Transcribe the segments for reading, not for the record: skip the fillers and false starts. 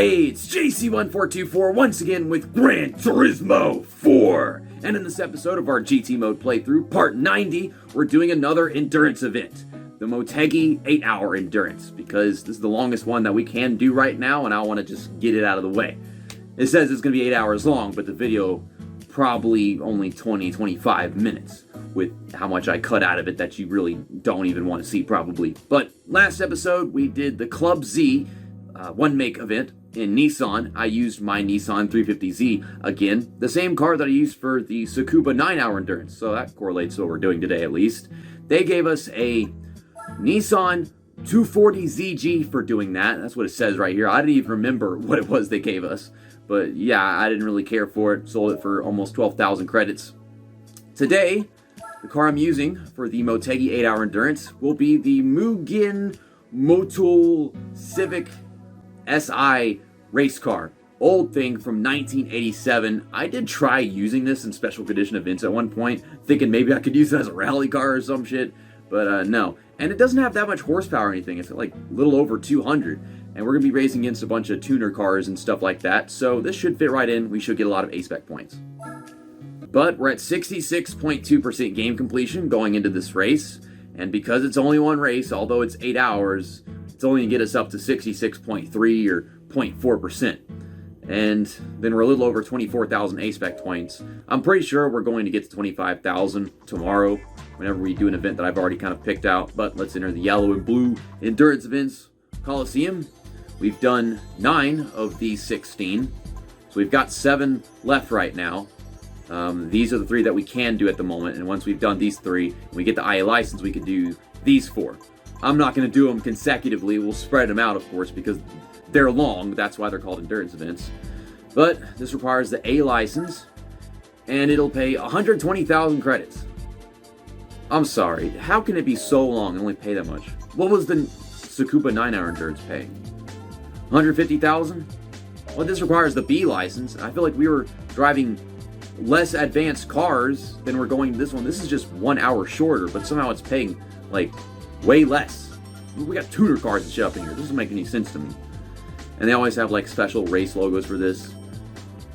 Hey, it's JC1424 once again with Gran Turismo 4. And in this episode of our GT mode playthrough, part 90, we're doing another endurance event. The Motegi 8-hour endurance, because this is the longest one that we can do right now, and I want to just get it out of the way. It says it's going to be 8 hours long, but the video probably only 20-25 minutes, with how much I cut out of it that you really don't even want to see probably. But last episode, we did the Club Z one make event in Nissan. I used my Nissan 350Z again, the same car that I used for the Tsukuba 9-hour endurance, so that correlates to what we're doing today at least. They gave us a Nissan 240ZG for doing that. That's what it says right here. I didn't even remember what it was they gave us, but yeah, I didn't really care for it. Sold it for almost 12,000 credits. Today, the car I'm using for the Motegi 8-hour endurance will be the Mugen Motul Civic SI race car. Old thing from 1987. I did try using this in special condition events at one point, thinking maybe I could use it as a rally car or some shit, but no. And it doesn't have that much horsepower or anything. It's like a little over 200. And we're going to be racing against a bunch of tuner cars and stuff like that, so this should fit right in. We should get a lot of A-spec points. But we're at 66.2% game completion going into this race, and because it's only one race, although it's 8 hours, it's only going to get us up to 66.3 or 0.4%. And then we're a little over 24,000 A-spec points. I'm pretty sure we're going to get to 25,000 tomorrow whenever we do an event that I've already kind of picked out. But let's enter the yellow and blue endurance events Coliseum. We've done 9 of these 16. So we've got 7 left right now. These are the 3 that we can do at the moment. And once we've done these 3, and we get the IA license, we can do these 4. I'm not going to do them consecutively. We'll spread them out, of course, because they're long. That's why they're called endurance events. But this requires the A license, and it'll pay 120,000 credits. I'm sorry. How can it be so long and only pay that much? What was the Tsukuba 9-hour endurance pay? 150,000? Well, this requires the B license. I feel like we were driving less advanced cars than we're going this one. This is just 1 hour shorter, but somehow it's paying, like, way less. We got tuner cars and shit up in here. This doesn't make any sense to me. And they always have like special race logos for this.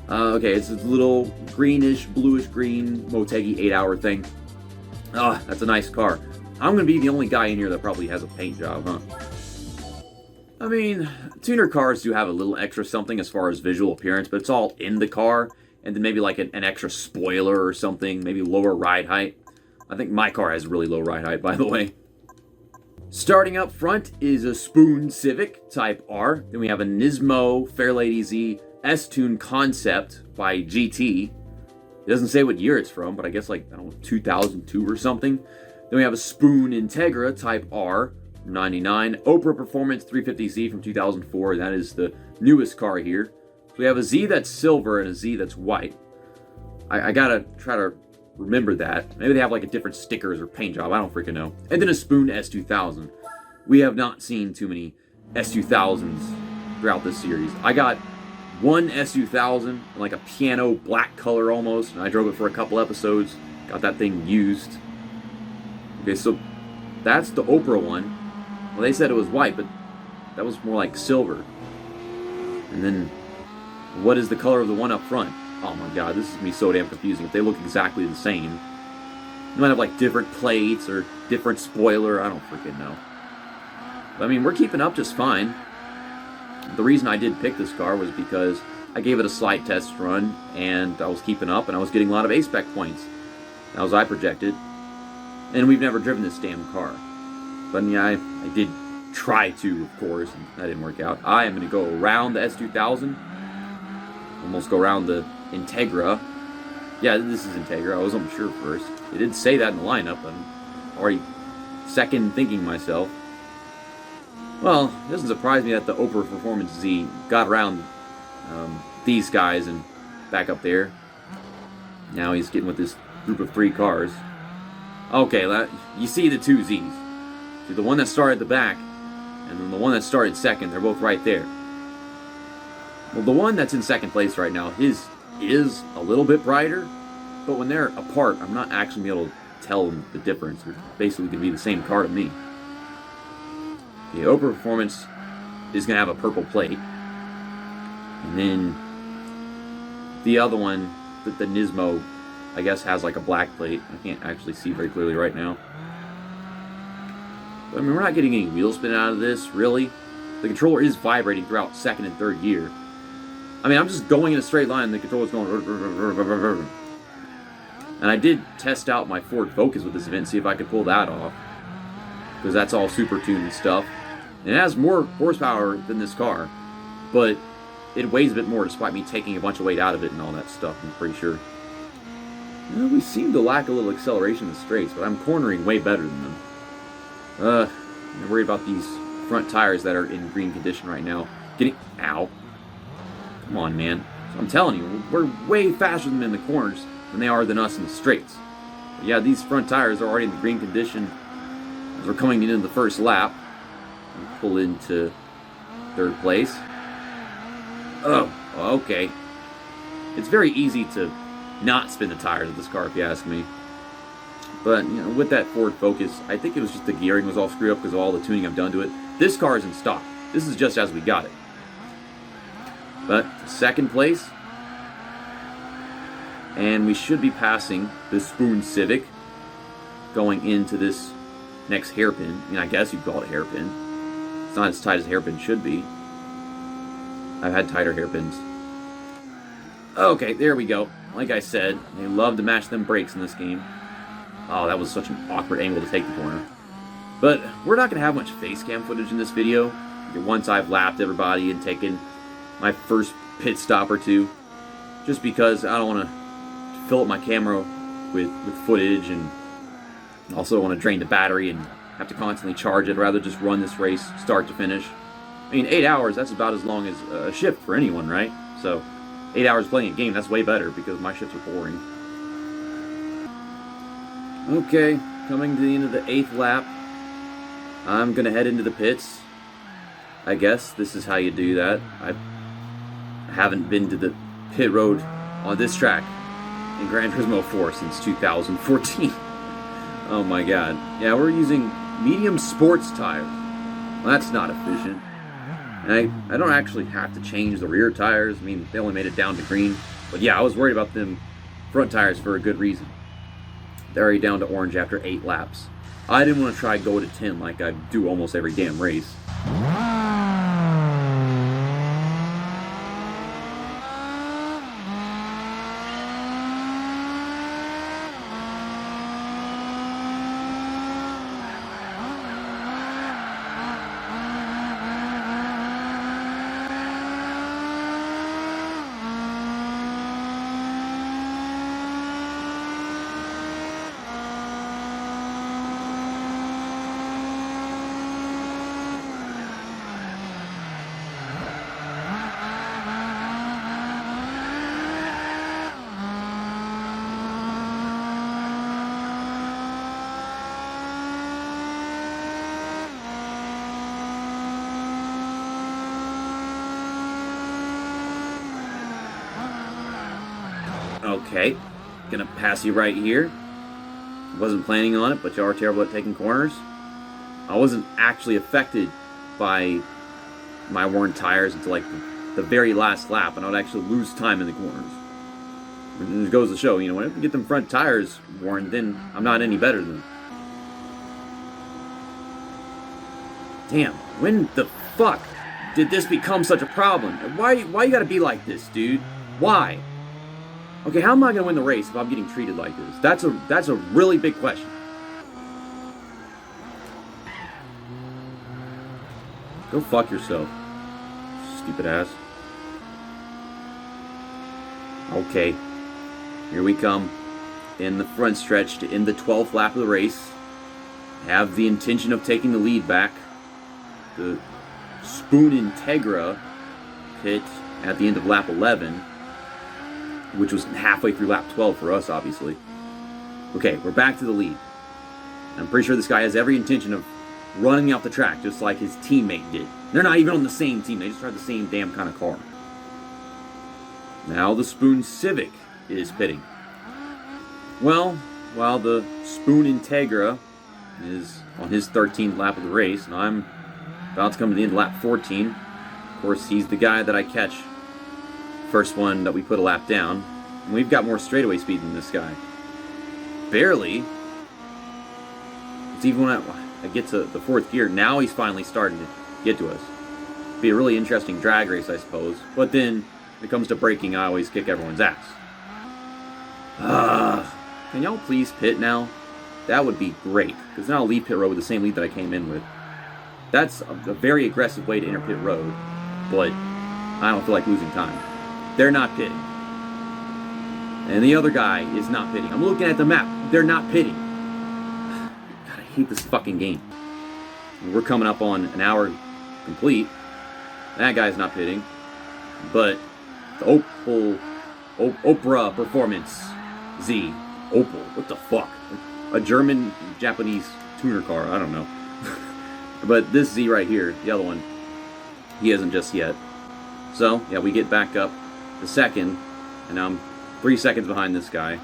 Okay, it's this little greenish, bluish green Motegi 8-hour thing. That's a nice car. I'm gonna be the only guy in here that probably has a paint job, huh? I mean, tuner cars do have a little extra something as far as visual appearance, but it's all in the car, and then maybe like an extra spoiler or something, maybe lower ride height. I think my car has really low ride height, by the way. Starting up front is a Spoon Civic Type R. Then we have a Nismo Fairlady Z S-Tune Concept by GT. It doesn't say what year it's from, but I guess like, I don't know, 2002 or something. Then we have a Spoon Integra Type R from 99. Oprah Performance 350Z from 2004. That is the newest car here. So we have a Z that's silver and a Z that's white. I gotta try to remember that. Maybe they have like a different stickers or paint job. I don't freaking know. And then a Spoon S2000. We have not seen too many S2000s throughout this series. I got one S2000 in like a piano black color almost, and I drove it for a couple episodes. Got that thing used. Okay, so that's the Oprah one. Well, they said it was white, but that was more like silver. And then, what is the color of the one up front? Oh my god, this is going to be so damn confusing if they look exactly the same. They might have like different plates or different spoiler, I don't freaking know. But I mean, we're keeping up just fine. The reason I did pick this car was because I gave it a slight test run and I was keeping up and I was getting a lot of A-spec points. That was I projected. And we've never driven this damn car. But yeah, I did try to, of course, and that didn't work out. I am going to go around the S2000. Almost go around the Integra. Yeah, this is Integra. I was almost sure first. It did say that in the lineup. I'm already second thinking myself. Well, it doesn't surprise me that the Oprah Performance Z got around these guys and back up there. Now he's getting with this group of 3 cars. Okay, you see the 2 Zs. See the one that started at the back and then the one that started second. They're both right there. Well, the one that's in second place right now, his is a little bit brighter, but when they're apart, I'm not actually able to tell the difference. They're basically going to be the same car to me. The Oprah Performance is going to have a purple plate. And then the other one, the Nismo, I guess has like a black plate. I can't actually see very clearly right now. But, I mean, we're not getting any wheel spin out of this, really. The controller is vibrating throughout second and third gear. I mean, I'm just going in a straight line and the controller's going... And I did test out my Ford Focus with this event, see if I could pull that off. Because that's all super tuned and stuff. And it has more horsepower than this car. But it weighs a bit more despite me taking a bunch of weight out of it and all that stuff, I'm pretty sure. You know, we seem to lack a little acceleration in the straights, but I'm cornering way better than them. I'm worried about these front tires that are in green condition right now. Ow. Come on, man. So I'm telling you, we're way faster than them in the corners than they are than us in the straights. But yeah, these front tires are already in the green condition as we're coming into the first lap. We'll pull into third place. Oh, okay. It's very easy to not spin the tires of this car, if you ask me. But, you know, with that Ford Focus, I think it was just the gearing was all screwed up because of all the tuning I've done to it. This car is in stock. This is just as we got it. But, second place. And we should be passing the Spoon Civic going into this next hairpin. I mean, I guess you'd call it a hairpin. It's not as tight as a hairpin should be. I've had tighter hairpins. Okay, there we go. Like I said, they love to match them brakes in this game. Oh, that was such an awkward angle to take the corner. But we're not going to have much face cam footage in this video. Once I've lapped everybody and taken my first pit stop or two. Just because I don't want to fill up my camera with footage, and also want to drain the battery and have to constantly charge it. I'd rather just run this race start to finish. I mean, 8 hours, that's about as long as a shift for anyone, right? So, 8 hours playing a game, that's way better because my shifts are boring. Okay, coming to the end of the 8th lap. I'm going to head into the pits. I guess this is how you do that. I haven't been to the pit road on this track in Gran Turismo 4 since 2014. Oh my god. Yeah, we're using medium sports tires. Well, that's not efficient. And I don't actually have to change the rear tires. I mean, they only made it down to green. But yeah, I was worried about them front tires for a good reason. They're already down to orange after 8 laps. I didn't want to try go to 10 like I do almost every damn race. Okay, gonna pass you right here. Wasn't planning on it, but y'all are terrible at taking corners. I wasn't actually affected by my worn tires until like the very last lap, and I would actually lose time in the corners. And it goes to show, you know, when I get them front tires worn, then I'm not any better than them. Damn, when the fuck did this become such a problem? Why you gotta be like this, dude? Why? Okay, how am I going to win the race if I'm getting treated like this? That's a really big question. Go fuck yourself, stupid ass. Okay, here we come in the front stretch to end the 12th lap of the race. Have the intention of taking the lead back. The Spoon Integra pit at the end of lap 11. Which was halfway through lap 12 for us, obviously. Okay, we're back to the lead. I'm pretty sure this guy has every intention of running me off the track, just like his teammate did. They're not even on the same team, they just drive the same damn kind of car. Now the Spoon Civic is pitting. Well, while the Spoon Integra is on his 13th lap of the race, and I'm about to come to the end of lap 14, of course, he's the guy that I catch First one that we put a lap down. And we've got more straightaway speed than this guy. Barely. It's even when I get to the fourth gear, now he's finally starting to get to us. Be a really interesting drag race, I suppose. But then, when it comes to braking, I always kick everyone's ass. Can y'all please pit now? That would be great, because then I'll leave pit road with the same lead that I came in with. That's a very aggressive way to enter pit road, but I don't feel like losing time. They're not pitting. And the other guy is not pitting. I'm looking at the map. They're not pitting. God, I hate this fucking game. We're coming up on an hour complete. That guy's not pitting. But the Oprah Performance Z. Opel. What the fuck? A German-Japanese tuner car. I don't know. But this Z right here, the other one, he isn't just yet. So, yeah, we get back up to second, and now I'm 3 seconds behind this guy.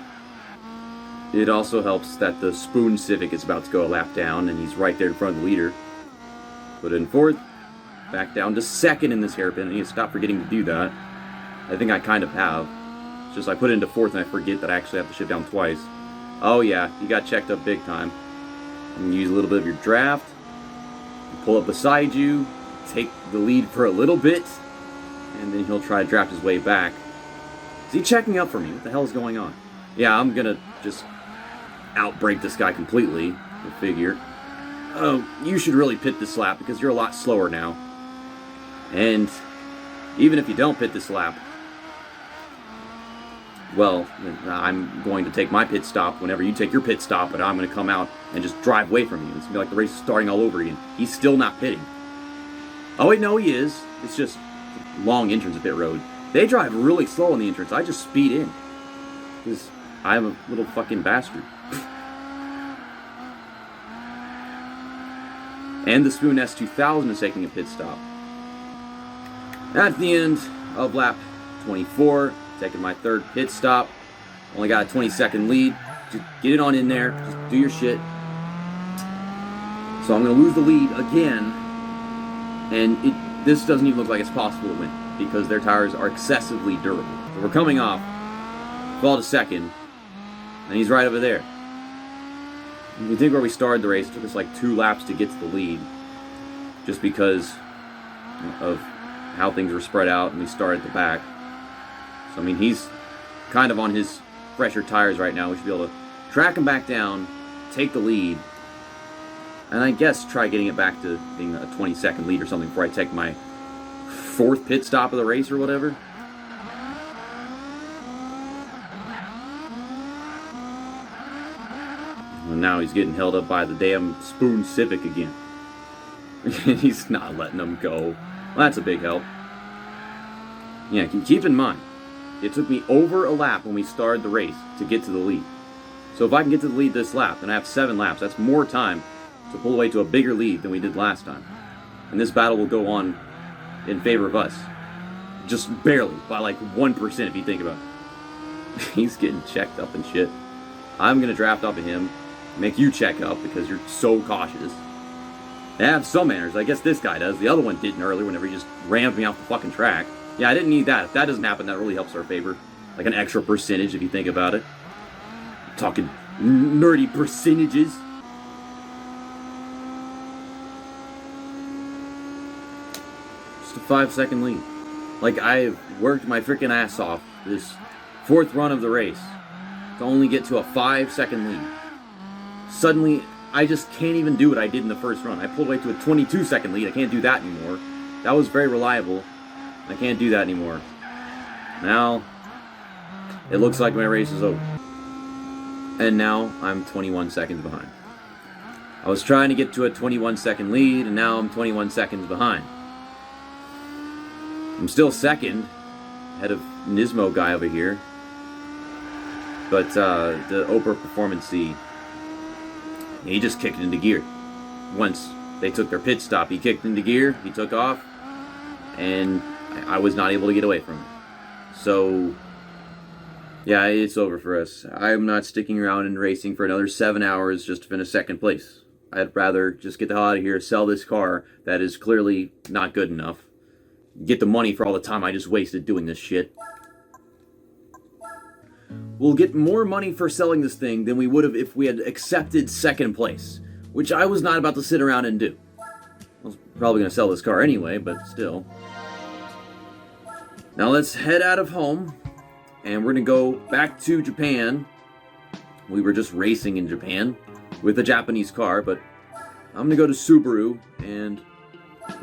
It also helps that the Spoon Civic is about to go a lap down, and he's right there in front of the leader. Put in fourth, back down to second in this hairpin. I need to stop forgetting to do that. I think I kind of have. It's just I put it into fourth and I forget that I actually have to shift down twice. Oh yeah, you got checked up big time. And use a little bit of your draft. Pull up beside you, take the lead for a little bit, and then he'll try to draft his way back. Is he checking up for me? What the hell is going on? Yeah, I'm gonna just outbrake this guy completely, I figure. Oh, you should really pit this lap because you're a lot slower now. And even if you don't pit this lap, well, I'm going to take my pit stop whenever you take your pit stop, and I'm going to come out and just drive away from you. It's going to be like the race is starting all over again. He's still not pitting. Oh wait, no, he is. It's just long entrance of pit road. They drive really slow on the entrance. I just speed in. Because I'm a little fucking bastard. And the Spoon S2000 is taking a pit stop. At the end of lap 24, taking my third pit stop. Only got a 20-second lead. Just get it on in there. Just do your shit. So I'm going to lose the lead again. And this doesn't even look like it's possible to win because their tires are excessively durable. So we're coming off. Fall to second. And he's right over there. If you think where we started the race, it took us like 2 laps to get to the lead. Just because of how things were spread out and we started at the back. So, I mean, he's kind of on his fresher tires right now. We should be able to track him back down, take the lead, and I guess try getting it back to being a 20-second lead or something before I take my 4th pit stop of the race or whatever. And now he's getting held up by the damn Spoon Civic again. He's not letting him go. Well, that's a big help. Yeah, keep in mind, it took me over a lap when we started the race to get to the lead. So if I can get to the lead this lap, then I have 7 laps. That's more time to pull away to a bigger lead than we did last time. And this battle will go on in favor of us. Just barely, by like 1% if you think about it. He's getting checked up and shit. I'm going to draft off of him, make you check up because you're so cautious. I have some manners. I guess this guy does. The other one didn't earlier whenever he just rammed me off the fucking track. Yeah, I didn't need that. If that doesn't happen, that really helps our favor. Like an extra percentage if you think about it. I'm talking nerdy percentages. Just a 5-second lead. Like, I've worked my freaking ass off this 4th run of the race to only get to a 5-second lead. Suddenly, I just can't even do what I did in the first run. I pulled away to a 22-second lead. I can't do that anymore. That was very reliable. I can't do that anymore. Now, it looks like my race is over. And now, I'm 21 seconds behind. I was trying to get to a 21-second lead, and now I'm 21 seconds behind. I'm still second, ahead of Nismo guy over here. But the Oprah Performance C, he just kicked into gear. Once they took their pit stop, he kicked into gear, he took off, and I was not able to get away from it. So, yeah, it's over for us. I'm not sticking around and racing for another 7 hours just to finish 2nd place. I'd rather just get the hell out of here, sell this car that is clearly not good enough, get the money for all the time I just wasted doing this shit. we'll get more money for selling this thing than we would have if we had accepted second place, which I was not about to sit around and do. I was probably going to sell this car anyway, but still. Now let's head out of home, and we're going to go back to Japan. We were just racing in Japan with a Japanese car, but I'm going to go to Subaru, and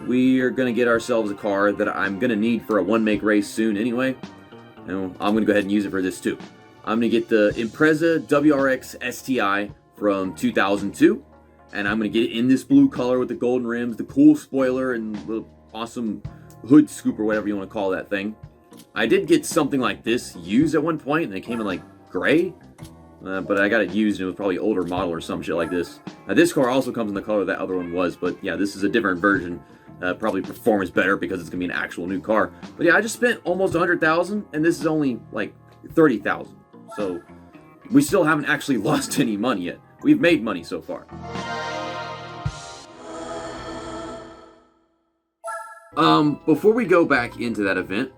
we are going to get ourselves a car that I'm going to need for a one-make race soon anyway. And I'm going to go ahead and use it for this too. I'm going to get the Impreza WRX STI from 2002. And I'm going to get it in this blue color with the golden rims, the cool spoiler, and the awesome hood scoop or whatever you want to call that thing. I did get something like this used at one point, and it came in like gray. But I got it used, and it was probably an older model or some shit like this. Now, this car also comes in the color that other one was, but yeah, this is a different version. Probably performs better because it's going to be an actual new car. But yeah, I just spent almost $100,000, and this is only like $30,000. So we still haven't actually lost any money yet. We've made money so far. Before we go back into that event,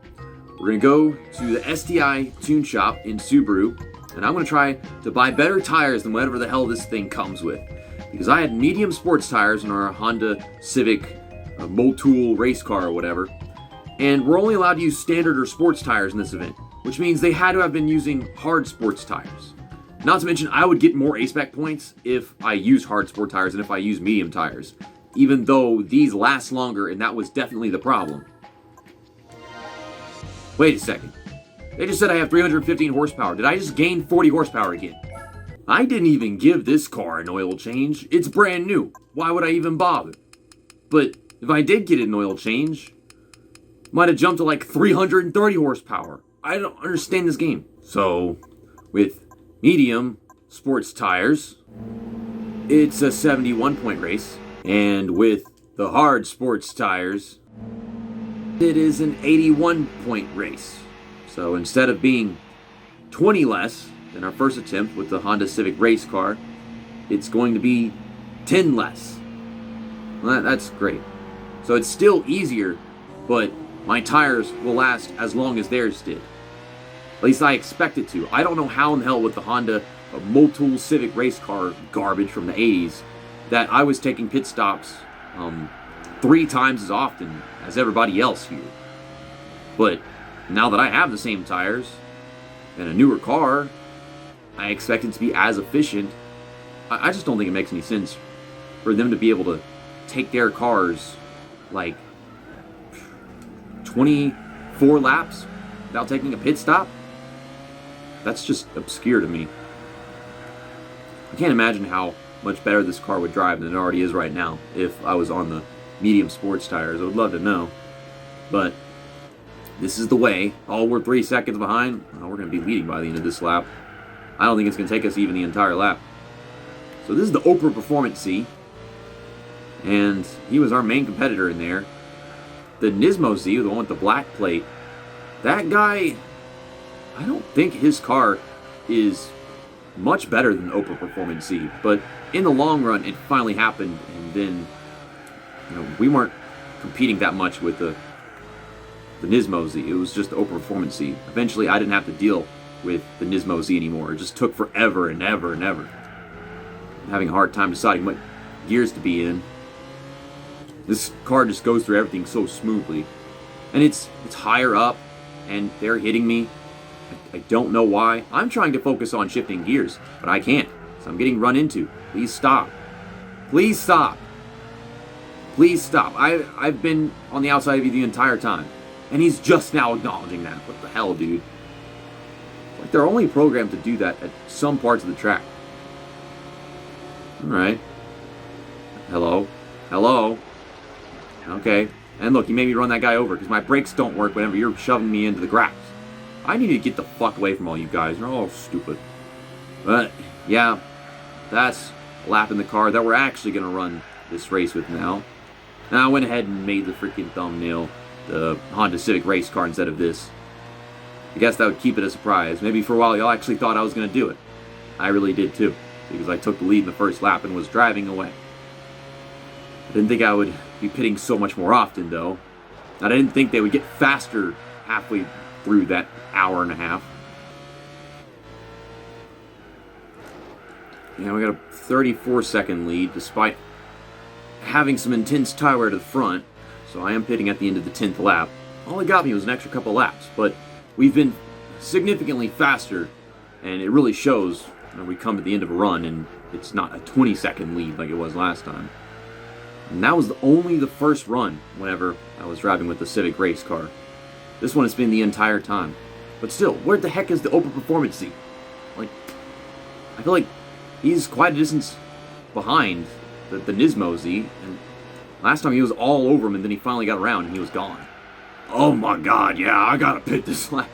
we're going to go to the STI Tune Shop in Subaru, and I'm going to try to buy better tires than whatever the hell this thing comes with. Because I had medium sports tires in our Honda Civic Motul race car or whatever, and we're only allowed to use standard or sports tires in this event, which means they had to have been using hard sports tires. Not to mention, I would get more A-Spec points if I use hard sport tires than if I use medium tires, even though these last longer, and that was definitely the problem. Wait a second. They just said I have 315 horsepower. Did I just gain 40 horsepower again? I didn't even give this car an oil change. It's brand new. Why would I even bother? But if I did get an oil change, might have jumped to like 330 horsepower. I don't understand this game. So, with medium sports tires, it's a 71 point race. And with the hard sports tires, it is an 81 point race. So instead of being 20 less than our first attempt with the Honda Civic race car, it's going to be 10 less. Well, that's great. So it's still easier, but my tires will last as long as theirs did. At least I expect it to. I don't know how in the hell with the Honda Motul Civic race car garbage from the 80s that I was taking pit stops 3 times as often as everybody else here. But now that I have the same tires and a newer car, I expect it to be as efficient. I just don't think it makes any sense for them to be able to take their cars like 24 laps without taking a pit stop. That's just obscure to me. I can't imagine how much better this car would drive than it already is right now if I was on the medium sports tires. I would love to know. But this is the way. All we're 3 seconds behind. Well, we're going to be leading by the end of this lap. I don't think it's going to take us even the entire lap. So this is the Oprah Performance C. And he was our main competitor in there. The Nismo Z, the one with the black plate. That guy, I don't think his car is much better than the Oprah Performance C. But in the long run, it finally happened. And then, we weren't competing that much with the Nismo Z. It was just the Oprah Performance C. Eventually, I didn't have to deal with the Nismo Z anymore. It just took forever and ever and ever. I'm having a hard time deciding what gears to be in. This car just goes through everything so smoothly. And it's higher up, and they're hitting me. I don't know why. I'm trying to focus on shifting gears, but I can't. So I'm getting run into. Please stop. Please stop. Please stop. I've been on the outside of you the entire time. And he's just now acknowledging that. What the hell, dude? Like, they're only programmed to do that at some parts of the track. Alright. Hello? Hello? Okay. And look, you made me run that guy over because my brakes don't work whenever you're shoving me into the grass. I need to get the fuck away from all you guys. You're all stupid. But, yeah. That's a lap in the car that we're actually going to run this race with now. And I went ahead and made the freaking thumbnail the Honda Civic race car instead of this. I guess that would keep it a surprise. Maybe for a while y'all actually thought I was going to do it. I really did too, because I took the lead in the first lap and was driving away. I didn't think I would be pitting so much more often though. I didn't think they would get faster halfway through that hour and a half. Yeah, we got a 34-second lead despite having some intense tire wear to the front. So I am pitting at the end of the 10th lap. All it got me was an extra couple laps, but we've been significantly faster, and it really shows when we come to the end of a run and it's not a 20-second lead like it was last time. And that was only the first run whenever I was driving with the Civic race car. This one has been the entire time. But still, where the heck is the Open Performance Z? Like, I feel like he's quite a distance behind the Nismo Z, and last time he was all over him, and then he finally got around and he was gone. Oh my god, yeah, I gotta pit this lap.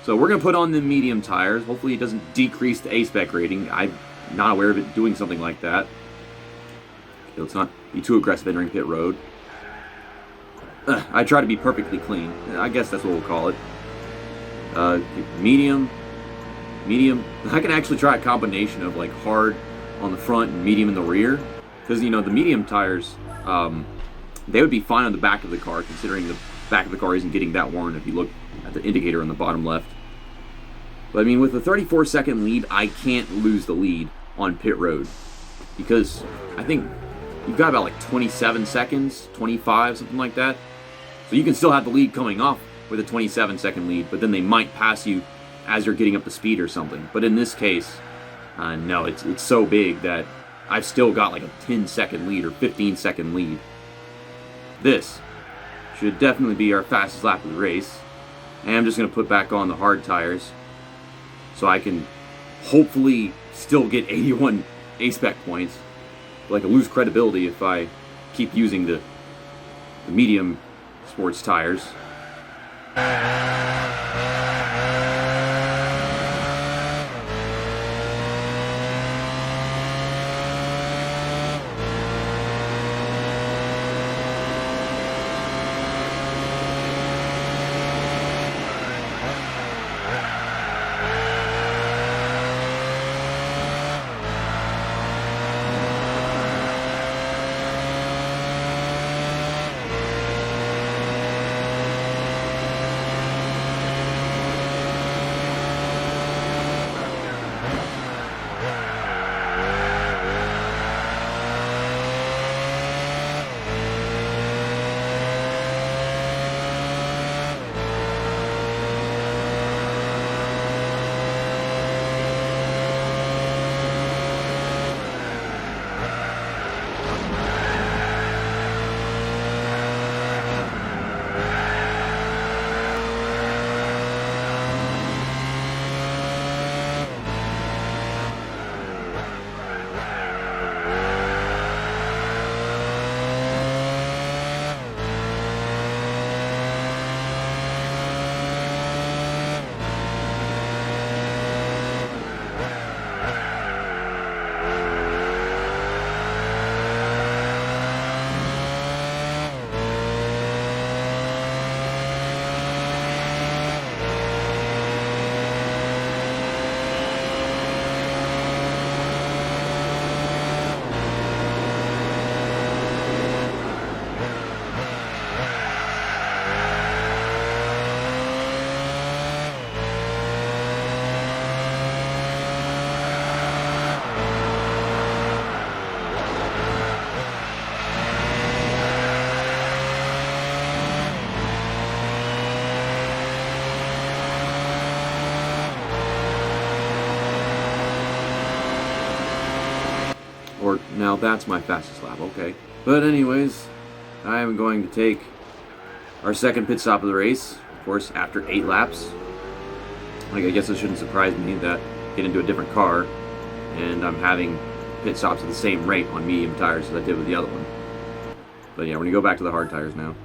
So we're gonna put on the medium tires. Hopefully it doesn't decrease the A-Spec rating. I'm not aware of it doing something like that. Okay, let's not be too aggressive entering pit road. I try to be perfectly clean. I guess that's what we'll call it. Medium. I can actually try a combination of like hard on the front and medium in the rear. Because, you know, the medium tires, they would be fine on the back of the car, considering the back of the car isn't getting that worn if you look at the indicator on the bottom left. But I mean, with a 34-second lead, I can't lose the lead on pit road. Because I think you've got about like 27 seconds, 25, something like that. So you can still have the lead coming off with a 27-second lead, but then they might pass you as you're getting up to speed or something. But in this case, no, it's so big that I've still got like a 10-second lead or 15-second lead. This should definitely be our fastest lap of the race. And I'm just going to put back on the hard tires so I can hopefully still get 81 A-Spec points. Like, I lose credibility if I keep using the medium sports tires. Now that's my fastest lap, okay. But anyways, I am going to take our second pit stop of the race, of course, after 8 laps. Like, I guess it shouldn't surprise me that I get into a different car, and I'm having pit stops at the same rate on medium tires as I did with the other one. But yeah, we're going to go back to the hard tires now.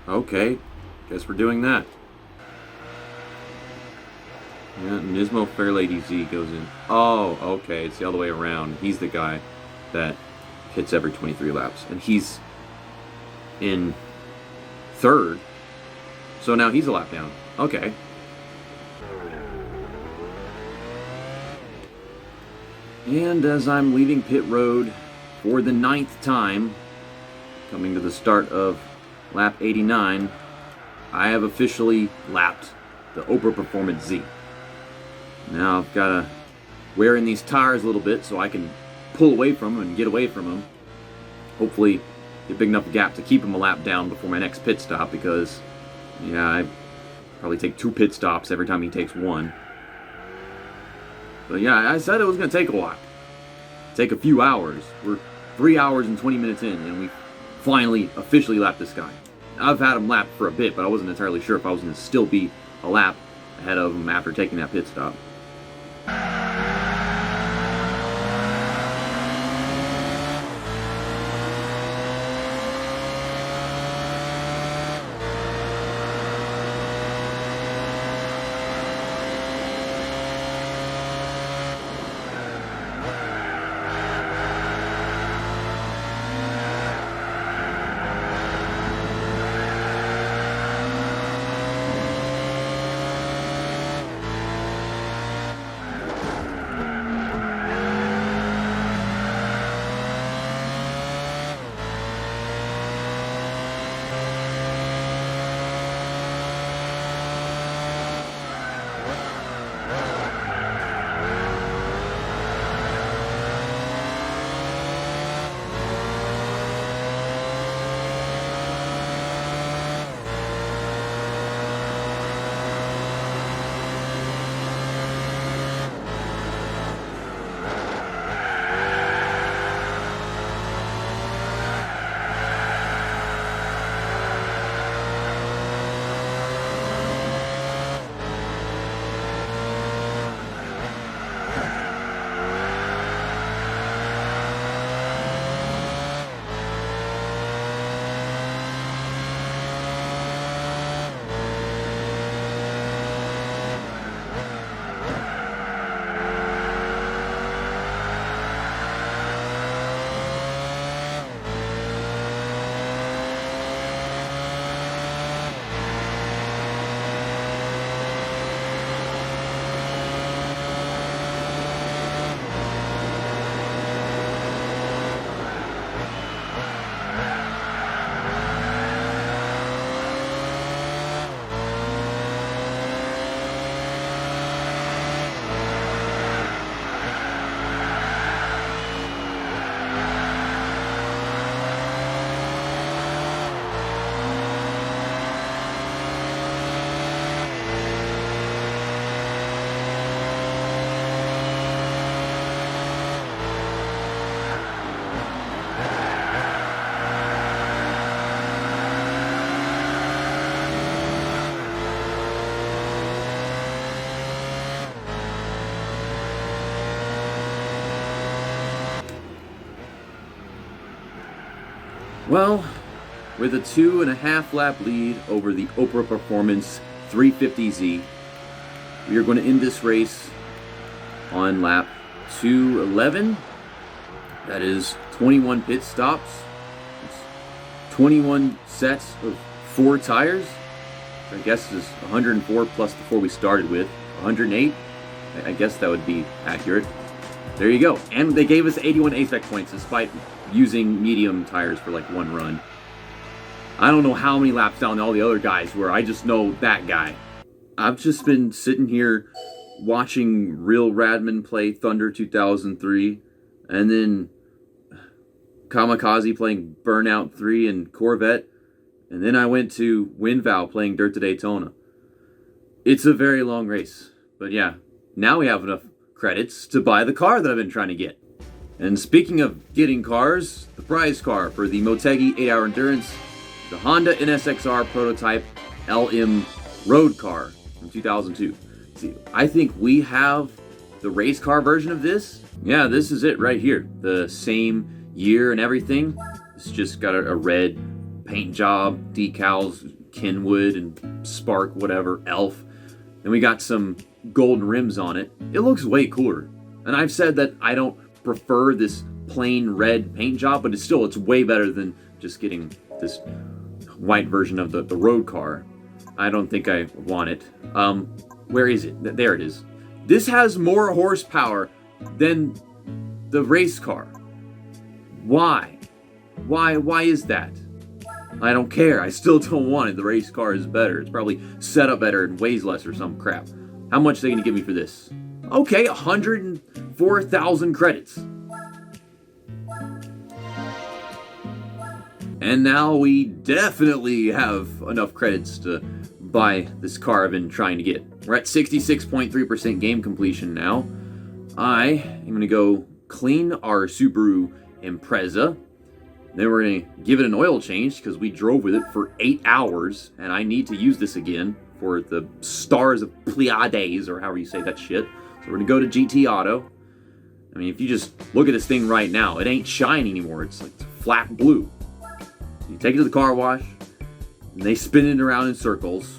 Okay, guess we're doing that. Yeah, Nismo Fairlady Z goes in. Oh, okay, it's the other way around. He's the guy that hits every 23 laps. And he's in 3rd. So now he's a lap down. Okay. And as I'm leaving pit road for the 9th time, coming to the start of lap 89, I have officially lapped the Oprah Performance Z. Now I've got to wear in these tires a little bit so I can pull away from them and get away from them. Hopefully get a big enough gap to keep him a lap down before my next pit stop, because yeah, I probably take 2 pit stops every time he takes 1. But yeah, I said it was going to take a while. Take a few hours. We're 3 hours and 20 minutes in, and we finally officially lapped this guy. I've had him lapped for a bit, but I wasn't entirely sure if I was going to still be a lap ahead of him after taking that pit stop. Well, with a 2.5 lap lead over the Oprah Performance 350Z, we are going to end this race on lap 211. That is 21 pit stops. It's 21 sets of 4 tires. I guess is 104 plus the 4 we started with. 108. I guess that would be accurate. There you go. And they gave us 81 ASPEC points despite using medium tires for like 1 run. I don't know how many laps down all the other guys were. I just know that guy. I've just been sitting here watching Real Radman play Thunder 2003, and then Kamikaze playing Burnout 3 and Corvette, and then I went to WinVal playing Dirt to Daytona. It's a very long race, but yeah, now we have enough credits to buy the car that I've been trying to get. And speaking of getting cars, the prize car for the Motegi 8-Hour Endurance, the Honda NSXR prototype LM road car from 2002. See, I think we have the race car version of this. Yeah, this is it right here. The same year and everything. It's just got a red paint job, decals, Kenwood and Spark, whatever, Elf. And we got some golden rims on it. It looks way cooler. And I've said that I don't prefer this plain red paint job, but it's way better than just getting this white version of the road car. I don't think I want it. Where is it? There it is. This has more horsepower than the race car. Why? Why is that? I don't care. I still don't want it. The race car is better. It's probably set up better and weighs less or some crap. How much are they going to give me for this? Okay, 104,000 credits. And now we definitely have enough credits to buy this car I've been trying to get. We're at 66.3% game completion now. I am going to go clean our Subaru Impreza. Then we're going to give it an oil change because we drove with it for 8 hours, and I need to use this again for the stars of Pleiades, or however you say that shit. So we're going to go to GT Auto. I mean, if you just look at this thing right now, it ain't shiny anymore. It's like flat blue. You take it to the car wash, and they spin it around in circles.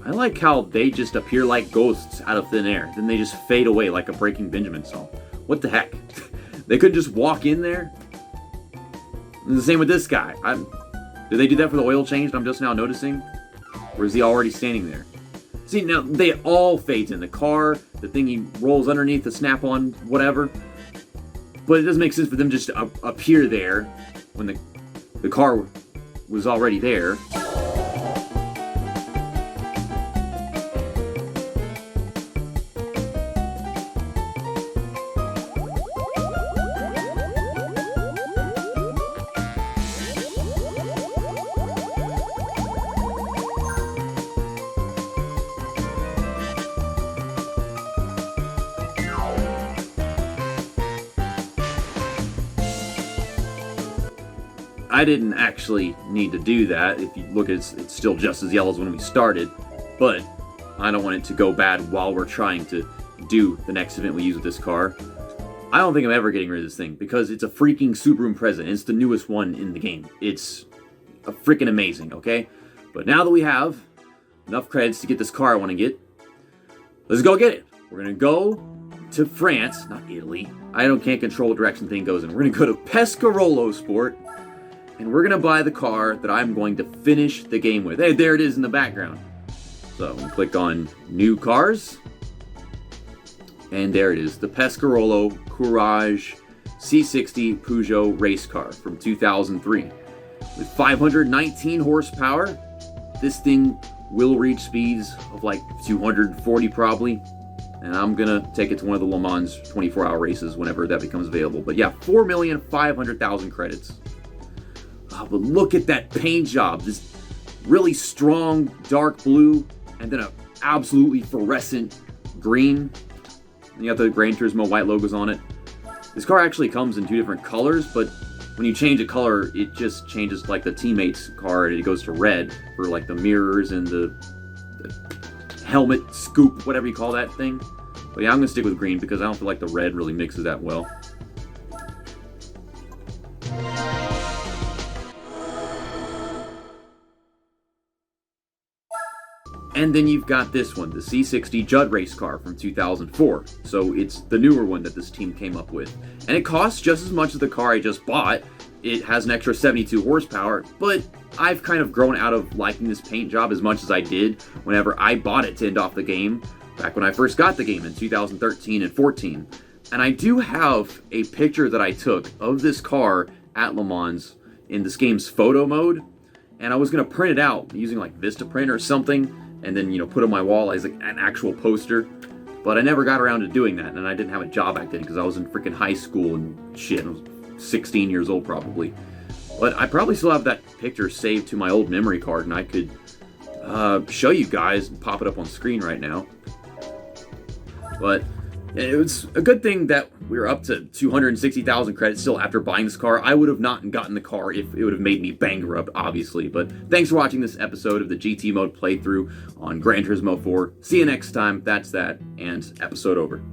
I like how they just appear like ghosts out of thin air. Then they just fade away like a Breaking Benjamin song. What the heck? They couldn't just walk in there? And the same with this guy. Did they do that for the oil change I'm just now noticing? Or is he already standing there? See, now they all fade in. The car, the thing he rolls underneath, the snap-on, whatever. But it doesn't make sense for them just to appear there when the car was already there. I didn't actually need to do that. If you look at it, it's still just as yellow as when we started, but I don't want it to go bad while we're trying to do the next event we use with this car. I don't think I'm ever getting rid of this thing because it's a freaking Subaru Impreza and it's the newest one in the game. It's freaking amazing, okay? But now that we have enough credits to get this car I want to get, let's go get it. We're going to go to France, not Italy. Can't control what direction the thing goes in. We're going to go to Pescarolo Sport. And we're going to buy the car that I'm going to finish the game with. Hey, there it is in the background. So we click on New Cars. And there it is. The Pescarolo Courage C60 Peugeot Race Car from 2003. With 519 horsepower, this thing will reach speeds of like 240 probably. And I'm going to take it to one of the Le Mans 24-hour races whenever that becomes available. But yeah, 4,500,000 credits. Oh, but look at that paint job. This really strong dark blue and then a absolutely fluorescent green. And you got the Gran Turismo white logos on it. This car actually comes in 2 different colors, but when you change a color, it just changes like the teammate's car and it goes to red for like the mirrors and the helmet scoop, whatever you call that thing. But yeah, I'm going to stick with green because I don't feel like the red really mixes that well. And then you've got this one, the C60 Judd Race Car from 2004. So it's the newer one that this team came up with. And it costs just as much as the car I just bought. It has an extra 72 horsepower, but I've kind of grown out of liking this paint job as much as I did whenever I bought it to end off the game, back when I first got the game in 2013 and 14. And I do have a picture that I took of this car at Le Mans in this game's photo mode. And I was going to print it out using like Vistaprint or something, and then, put on my wall as like an actual poster. But I never got around to doing that, and I didn't have a job back then because I was in freaking high school and shit. I was 16 years old probably. But I probably still have that picture saved to my old memory card, and I could show you guys and pop it up on screen right now. But it was a good thing that we were up to 260,000 credits still after buying this car. I would have not gotten the car if it would have made me bankrupt, obviously. But thanks for watching this episode of the GT Mode playthrough on Gran Turismo 4. See you next time. That's that, and episode over.